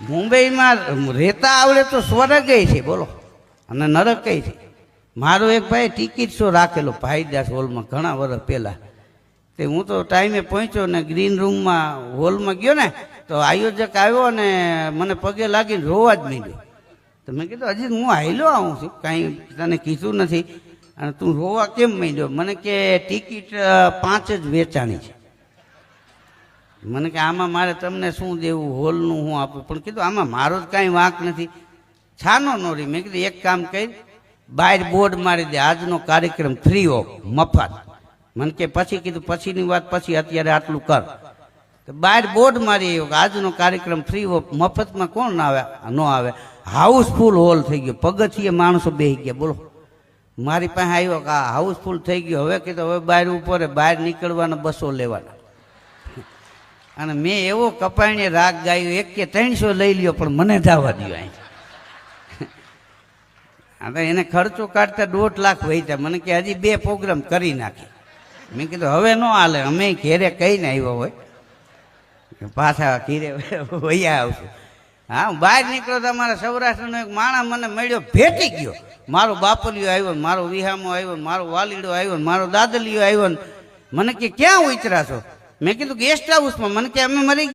મુંબઈમાં રહેતા આવડે તો સ્વર્ગ છે બોલો, અને નરક છે. મારો એક ભાઈ ટિકિટ શો રાખેલો ભાઈદાસ હોલમાં ઘણા વર્ષ પહેલાં. તે હું તો ટાઈમે પહોંચ્યો ને ગ્રીન રૂમમાં હોલમાં ગયો ને તો આયોજક આવ્યો ને મને પગે લાગીને રોવા જ માંડ્યો. તો મેં કીધું હજી હું હાલ્યો આવું છું, કાંઈ તને કીધું નથી અને તું રોવા કેમ માંડ્યો? મને કે ટિકિટ 5 જ વેચાણી છે. મને કે આમાં મારે તમને શું દેવું, હોલનું હું આપું? પણ કીધું આમાં મારો જ કાંઈ વાંક નથી, છાનો નો રહી. મેં કીધું એક કામ કરી બહાર બોર્ડ મારી દે, આજનો કાર્યક્રમ ફ્રી ઓફ, મફત. મને કે પછી કીધું પછીની વાત પછી, અત્યારે આટલું કર. તો બહાર બોર્ડ મારી આવ્યો કે આજનો કાર્યક્રમ ફ્રી ઓફ, મફતમાં કોણ ના આવે ન આવે. હાઉસફુલ હોલ થઈ ગયો, પગથિયે માણસો બેસી ગયા બોલો. મારી પાસે આવ્યો કે આ હાઉસફુલ થઈ ગયો, હવે કીધું હવે બહાર ઉપર બહાર નીકળવાના 200 લેવાના. અને મેં એવો કપાણીએ રાગ ગાયો, એક કે 300 લઈ લ્યો પણ મને જવા દો અહીં. હવે એને ખર્ચો કાઢતા 1.5 લાખ વહીતા. મને કે હજી 2 પ્રોગ્રામ કરી નાખી. મેં કીધું હવે ન હાલે, અમે ઘેરે કહીને આવ્યો હોય પાછા ઘીરે વૈયા આવશું. હા, હું બહાર નીકળ્યો તો અમારા સૌરાષ્ટ્રનો એક માણસ મને મળ્યો, ભેટી ગયો. મારો બાપલિયો આવ્યો ને, મારો વિહામો આવ્યો ને, મારો વાલીડો આવ્યો ને, મારો દાદલિયો આવ્યો ને. મને કે ક્યાં ઉતરા છો? મેં કીધું ગેસ્ટ હાઉસમાં. મને કે અમે મરી